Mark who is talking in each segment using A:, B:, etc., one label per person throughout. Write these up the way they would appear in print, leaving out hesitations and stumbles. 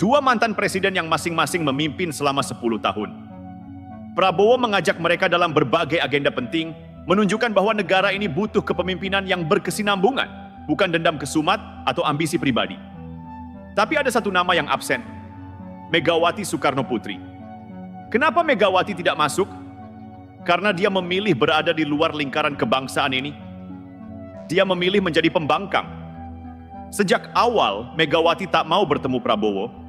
A: Dua mantan presiden yang masing-masing memimpin selama 10 tahun. Prabowo mengajak mereka dalam berbagai agenda penting, menunjukkan bahwa negara ini butuh kepemimpinan yang berkesinambungan, bukan dendam kesumat atau ambisi pribadi. Tapi ada satu nama yang absen, Megawati Soekarno Putri. Kenapa Megawati tidak masuk? Karena dia memilih berada di luar lingkaran kebangsaan ini. Dia memilih menjadi pembangkang. Sejak awal, Megawati tak mau bertemu Prabowo.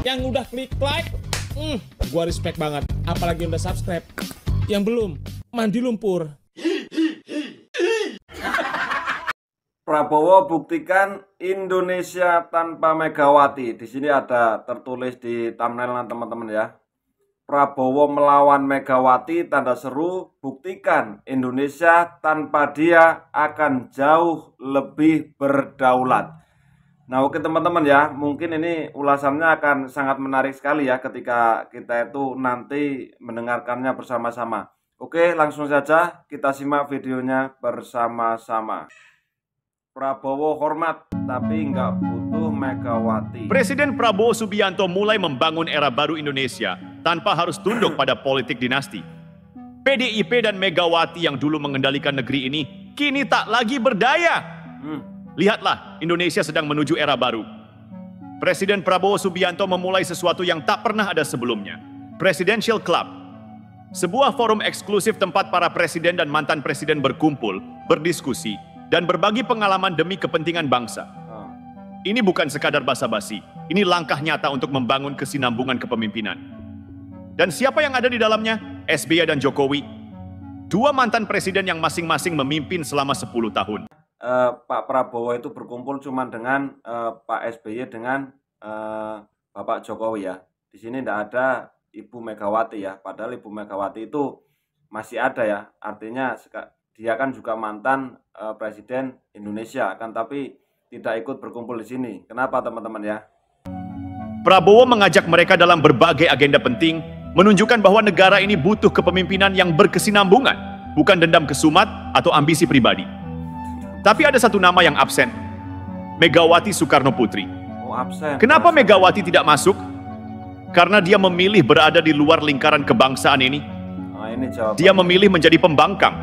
B: Yang udah klik like, gua respect banget. Apalagi udah subscribe. Yang belum, mandi lumpur.
C: Prabowo buktikan Indonesia tanpa Megawati. Di sini ada tertulis di thumbnail teman-teman ya. Prabowo melawan Megawati, tanda seru, buktikan Indonesia tanpa dia akan jauh lebih berdaulat. Nah oke teman-teman ya, mungkin ini ulasannya akan sangat menarik sekali ya ketika kita itu nanti mendengarkannya bersama-sama. Oke, langsung saja kita simak videonya bersama-sama. Prabowo hormat, tapi nggak butuh Megawati.
A: Presiden Prabowo Subianto mulai membangun era baru Indonesia tanpa harus tunduk pada politik dinasti. PDIP dan Megawati yang dulu mengendalikan negeri ini kini tak lagi berdaya. Lihatlah, Indonesia sedang menuju era baru. Presiden Prabowo Subianto memulai sesuatu yang tak pernah ada sebelumnya. Presidential Club. Sebuah forum eksklusif tempat para presiden dan mantan presiden berkumpul, berdiskusi, dan berbagi pengalaman demi kepentingan bangsa. Ini bukan sekadar basa-basi, ini langkah nyata untuk membangun kesinambungan kepemimpinan. Dan siapa yang ada di dalamnya? SBY dan Jokowi. Dua mantan presiden yang masing-masing memimpin selama 10 tahun.
C: Pak Prabowo itu berkumpul cuma dengan Pak SBY dengan Bapak Jokowi ya. Di sini tidak ada Ibu Megawati ya. Padahal Ibu Megawati itu masih ada ya. Artinya dia kan juga mantan presiden Indonesia, kan tapi tidak ikut berkumpul di sini. Kenapa teman-teman ya?
A: Prabowo mengajak mereka dalam berbagai agenda penting, menunjukkan bahwa negara ini butuh kepemimpinan yang berkesinambungan, bukan dendam kesumat atau ambisi pribadi. Tapi ada satu nama yang absen, Megawati Soekarno Putri.
C: Oh, absen.
A: Kenapa Megawati tidak masuk? Karena dia memilih berada di luar lingkaran kebangsaan ini.
C: Ini jawabannya.
A: Dia memilih menjadi pembangkang.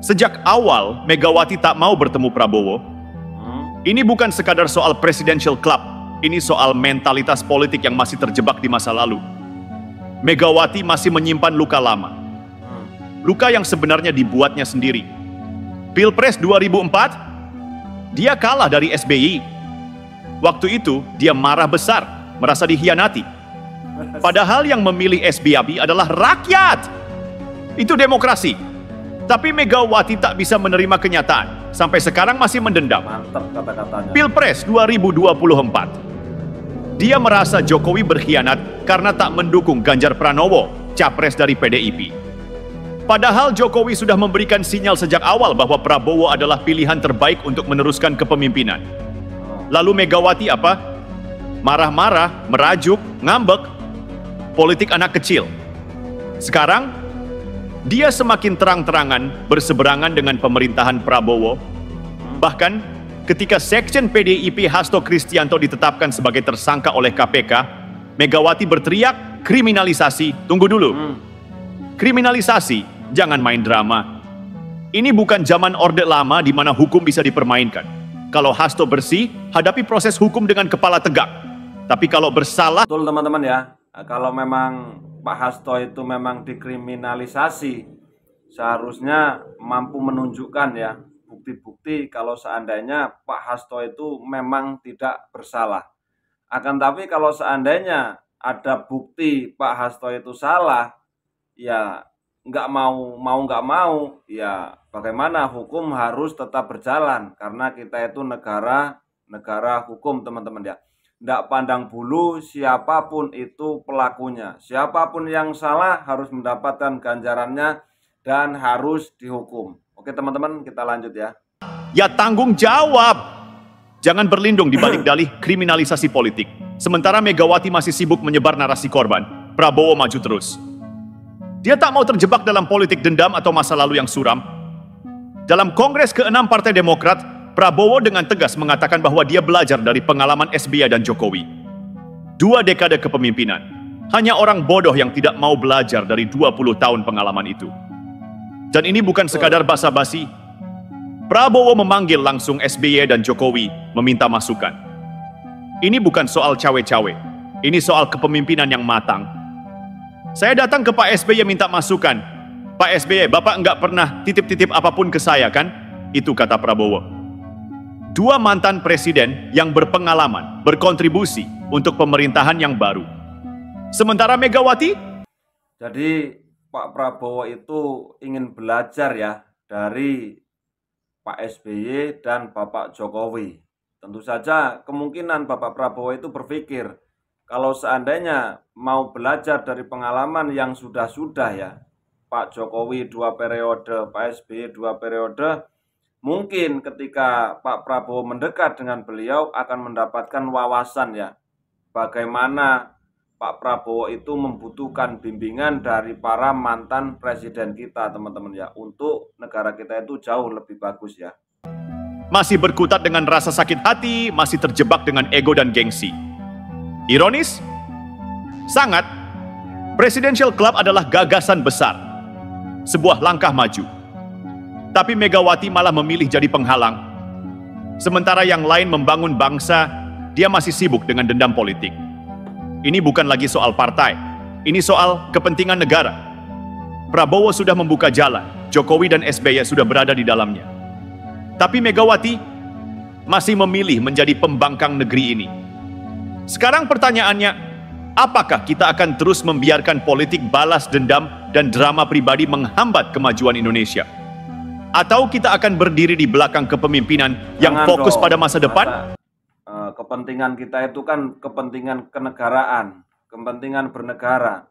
A: Sejak awal, Megawati tak mau bertemu Prabowo. Ini bukan sekadar soal presidential club, ini soal mentalitas politik yang masih terjebak di masa lalu. Megawati masih menyimpan luka lama. Luka yang sebenarnya dibuatnya sendiri. Pilpres 2004, dia kalah dari SBY. Waktu itu, dia marah besar, merasa dikhianati. Padahal yang memilih SBY adalah rakyat. Itu demokrasi. Tapi Megawati tak bisa menerima kenyataan. Sampai sekarang masih mendendam.
C: Mantap kata-katanya.
A: Pilpres 2024. Dia merasa Jokowi berkhianat karena tak mendukung Ganjar Pranowo, capres dari PDIP. Padahal Jokowi sudah memberikan sinyal sejak awal bahwa Prabowo adalah pilihan terbaik untuk meneruskan kepemimpinan. Lalu Megawati apa? Marah-marah, merajuk, ngambek. Politik anak kecil. Sekarang, dia semakin terang-terangan berseberangan dengan pemerintahan Prabowo. Bahkan, ketika Sekjen PDIP Hasto Kristianto ditetapkan sebagai tersangka oleh KPK, Megawati berteriak, kriminalisasi. Tunggu dulu. Kriminalisasi. Jangan main drama. Ini bukan zaman Orde Lama di mana hukum bisa dipermainkan. Kalau Hasto bersih, hadapi proses hukum dengan kepala tegak. Tapi kalau bersalah...
C: Betul teman-teman ya. Kalau memang Pak Hasto itu memang dikriminalisasi, seharusnya mampu menunjukkan ya bukti-bukti kalau seandainya Pak Hasto itu memang tidak bersalah. Akan tapi kalau seandainya ada bukti Pak Hasto itu salah, ya nggak mau ya bagaimana, hukum harus tetap berjalan karena kita itu negara hukum teman-teman ya. Nggak pandang bulu siapapun itu pelakunya, siapapun yang salah harus mendapatkan ganjarannya dan harus dihukum. Oke teman-teman, kita lanjut ya.
A: Ya tanggung jawab. Jangan berlindung di balik dalih kriminalisasi politik. Sementara Megawati masih sibuk menyebar narasi korban, Prabowo maju terus. Dia tak mau terjebak dalam politik dendam atau masa lalu yang suram. Dalam Kongres ke-6 Partai Demokrat, Prabowo dengan tegas mengatakan bahwa dia belajar dari pengalaman SBY dan Jokowi. 2 dekade kepemimpinan. Hanya orang bodoh yang tidak mau belajar dari 20 tahun pengalaman itu. Dan ini bukan sekadar basa-basi. Prabowo memanggil langsung SBY dan Jokowi meminta masukan. Ini bukan soal cawe-cawe. Ini soal kepemimpinan yang matang. Saya datang ke Pak SBY minta masukan. Pak SBY, Bapak nggak pernah titip-titip apapun ke saya kan? Itu kata Prabowo. 2 mantan presiden yang berpengalaman, berkontribusi untuk pemerintahan yang baru. Sementara Megawati?
C: Jadi Pak Prabowo itu ingin belajar ya dari Pak SBY dan Bapak Jokowi. Tentu saja kemungkinan Bapak Prabowo itu berpikir kalau seandainya mau belajar dari pengalaman yang sudah-sudah ya, Pak Jokowi 2 periode, Pak SBY 2 periode, mungkin ketika Pak Prabowo mendekat dengan beliau akan mendapatkan wawasan ya, bagaimana Pak Prabowo itu membutuhkan bimbingan dari para mantan presiden kita, teman-teman ya, untuk negara kita itu jauh lebih bagus ya.
A: Masih berkutat dengan rasa sakit hati, masih terjebak dengan ego dan gengsi. Ironis? Sangat. Presidential Club adalah gagasan besar. Sebuah langkah maju. Tapi Megawati malah memilih jadi penghalang. Sementara yang lain membangun bangsa, dia masih sibuk dengan dendam politik. Ini bukan lagi soal partai, ini soal kepentingan negara. Prabowo sudah membuka jalan, Jokowi dan SBY sudah berada di dalamnya. Tapi Megawati masih memilih menjadi pembangkang negeri ini. Sekarang pertanyaannya, apakah kita akan terus membiarkan politik balas dendam dan drama pribadi menghambat kemajuan Indonesia? Atau kita akan berdiri di belakang kepemimpinan yang fokus pada masa depan?
C: Kepentingan kita itu kan kepentingan kenegaraan, kepentingan bernegara.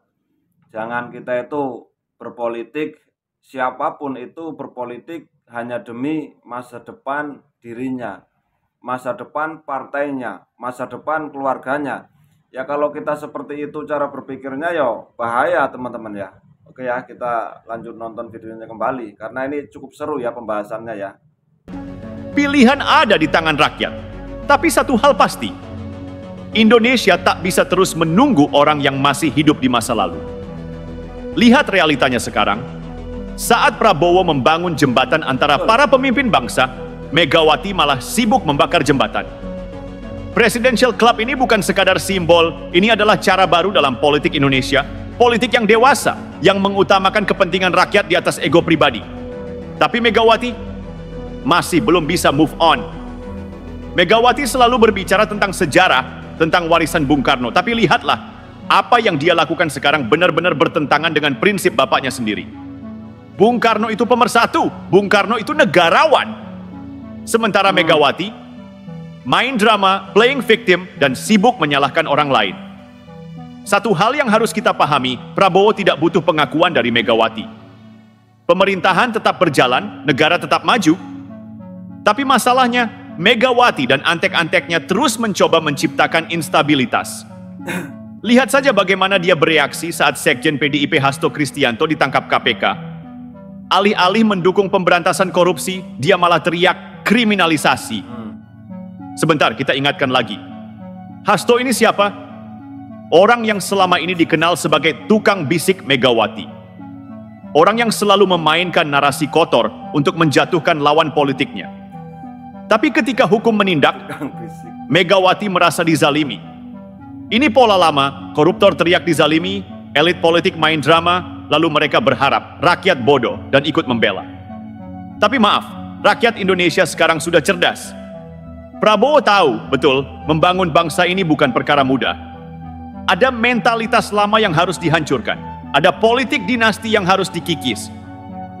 C: Jangan kita itu berpolitik, siapapun itu berpolitik hanya demi masa depan dirinya, masa depan partainya, masa depan keluarganya. Ya kalau kita seperti itu cara berpikirnya ya bahaya teman-teman ya. Oke ya, kita lanjut nonton videonya kembali karena ini cukup seru ya pembahasannya ya.
A: Pilihan ada di tangan rakyat. Tapi satu hal pasti, Indonesia tak bisa terus menunggu orang yang masih hidup di masa lalu. Lihat realitanya sekarang. Saat Prabowo membangun jembatan antara para pemimpin bangsa, Megawati malah sibuk membakar jembatan. Presidential Club ini bukan sekadar simbol, ini adalah cara baru dalam politik Indonesia, politik yang dewasa, yang mengutamakan kepentingan rakyat di atas ego pribadi. Tapi Megawati masih belum bisa move on. Megawati selalu berbicara tentang sejarah, tentang warisan Bung Karno, tapi lihatlah, apa yang dia lakukan sekarang benar-benar bertentangan dengan prinsip bapaknya sendiri. Bung Karno itu pemersatu, Bung Karno itu negarawan. Sementara Megawati main drama, playing victim, dan sibuk menyalahkan orang lain. Satu hal yang harus kita pahami, Prabowo tidak butuh pengakuan dari Megawati. Pemerintahan tetap berjalan, negara tetap maju. Tapi masalahnya, Megawati dan antek-anteknya terus mencoba menciptakan instabilitas. Lihat saja bagaimana dia bereaksi saat Sekjen PDIP Hasto Kristianto ditangkap KPK. Alih-alih mendukung pemberantasan korupsi, dia malah teriak kriminalisasi. Sebentar, kita ingatkan lagi. Hasto ini siapa? Orang yang selama ini dikenal sebagai tukang bisik Megawati. Orang yang selalu memainkan narasi kotor untuk menjatuhkan lawan politiknya. Tapi ketika hukum menindak, Megawati merasa dizalimi. Ini pola lama, koruptor teriak dizalimi, elit politik main drama, lalu mereka berharap rakyat bodoh dan ikut membela. Tapi maaf, rakyat Indonesia sekarang sudah cerdas. Prabowo tahu, betul, membangun bangsa ini bukan perkara mudah. Ada mentalitas lama yang harus dihancurkan. Ada politik dinasti yang harus dikikis.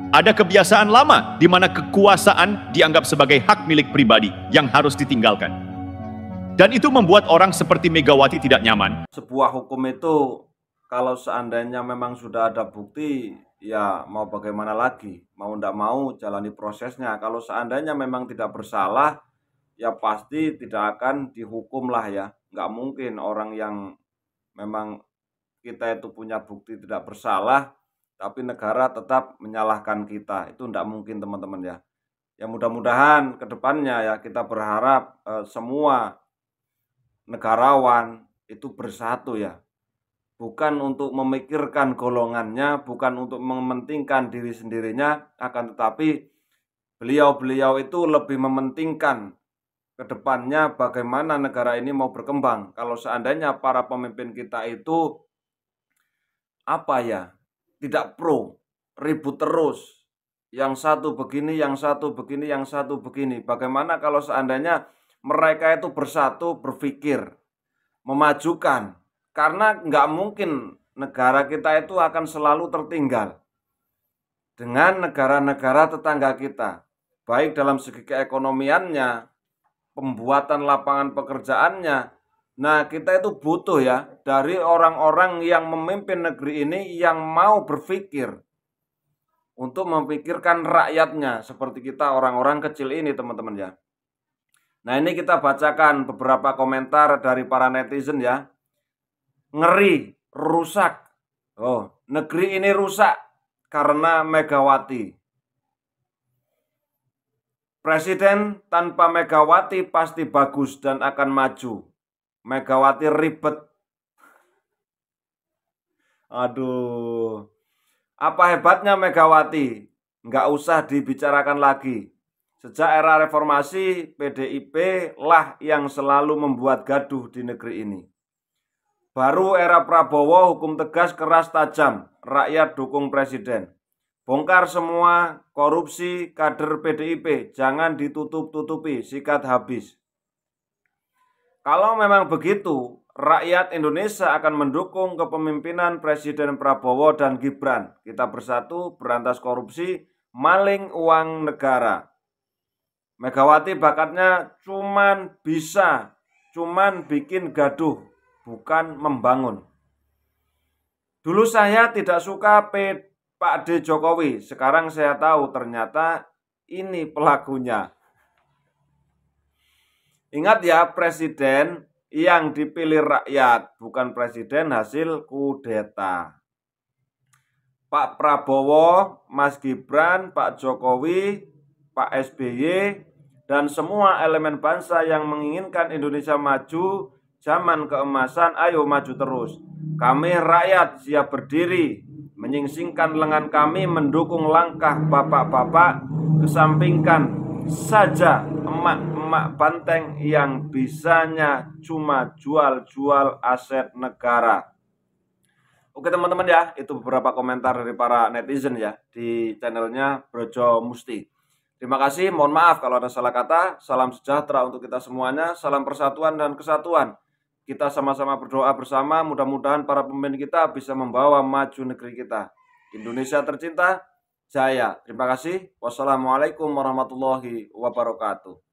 A: Ada kebiasaan lama di mana kekuasaan dianggap sebagai hak milik pribadi yang harus ditinggalkan. Dan itu membuat orang seperti Megawati tidak nyaman.
C: Sebuah hukum itu kalau seandainya memang sudah ada bukti, ya mau bagaimana lagi, mau tidak mau jalani prosesnya. Kalau seandainya memang tidak bersalah, ya pasti tidak akan dihukum lah ya. Nggak mungkin orang yang memang kita itu punya bukti tidak bersalah, tapi negara tetap menyalahkan kita. Itu tidak mungkin teman-teman ya. Ya mudah-mudahan ke depannya ya kita berharap semua negarawan itu bersatu ya. Bukan untuk memikirkan golongannya, bukan untuk mementingkan diri sendirinya, akan tetapi beliau-beliau itu lebih mementingkan ke depannya bagaimana negara ini mau berkembang. Kalau seandainya para pemimpin kita itu tidak pro, ribut terus, yang satu begini, yang satu begini, yang satu begini. Bagaimana kalau seandainya mereka itu bersatu berpikir, memajukan, karena nggak mungkin negara kita itu akan selalu tertinggal dengan negara-negara tetangga kita, baik dalam segi keekonomiannya, pembuatan lapangan pekerjaannya. Nah, kita itu butuh ya dari orang-orang yang memimpin negeri ini yang mau berpikir untuk memikirkan rakyatnya, seperti kita orang-orang kecil ini, teman-teman ya. Nah, ini kita bacakan beberapa komentar dari para netizen ya. Ngeri, rusak. Oh, negeri ini rusak karena Megawati. Presiden tanpa Megawati pasti bagus dan akan maju. Megawati ribet. Aduh. Apa hebatnya Megawati? Nggak usah dibicarakan lagi. Sejak era reformasi, PDIP lah yang selalu membuat gaduh di negeri ini. Baru era Prabowo hukum tegas keras tajam, rakyat dukung presiden. Bongkar semua korupsi kader PDIP, jangan ditutup-tutupi, sikat habis. Kalau memang begitu, rakyat Indonesia akan mendukung kepemimpinan Presiden Prabowo dan Gibran. Kita bersatu, berantas korupsi, maling uang negara. Megawati bakatnya cuman bikin gaduh, bukan membangun. Dulu saya tidak suka Pak D. Jokowi, sekarang saya tahu ternyata ini pelakunya. Ingat ya, presiden yang dipilih rakyat, bukan presiden hasil kudeta. Pak Prabowo, Mas Gibran, Pak Jokowi, Pak SBY, dan semua elemen bangsa yang menginginkan Indonesia maju, zaman keemasan, ayo maju terus. Kami rakyat siap berdiri, menyingsingkan lengan kami mendukung langkah bapak-bapak, kesampingkan saja emak-emak banteng yang bisanya cuma jual-jual aset negara. Oke teman-teman ya, itu beberapa komentar dari para netizen ya di channelnya Brojo Musti. Terima kasih, mohon maaf kalau ada salah kata. Salam sejahtera untuk kita semuanya, salam persatuan dan kesatuan. Kita sama-sama berdoa bersama, mudah-mudahan para pemimpin kita bisa membawa maju negeri kita. Indonesia tercinta, jaya. Terima kasih. Wassalamualaikum warahmatullahi wabarakatuh.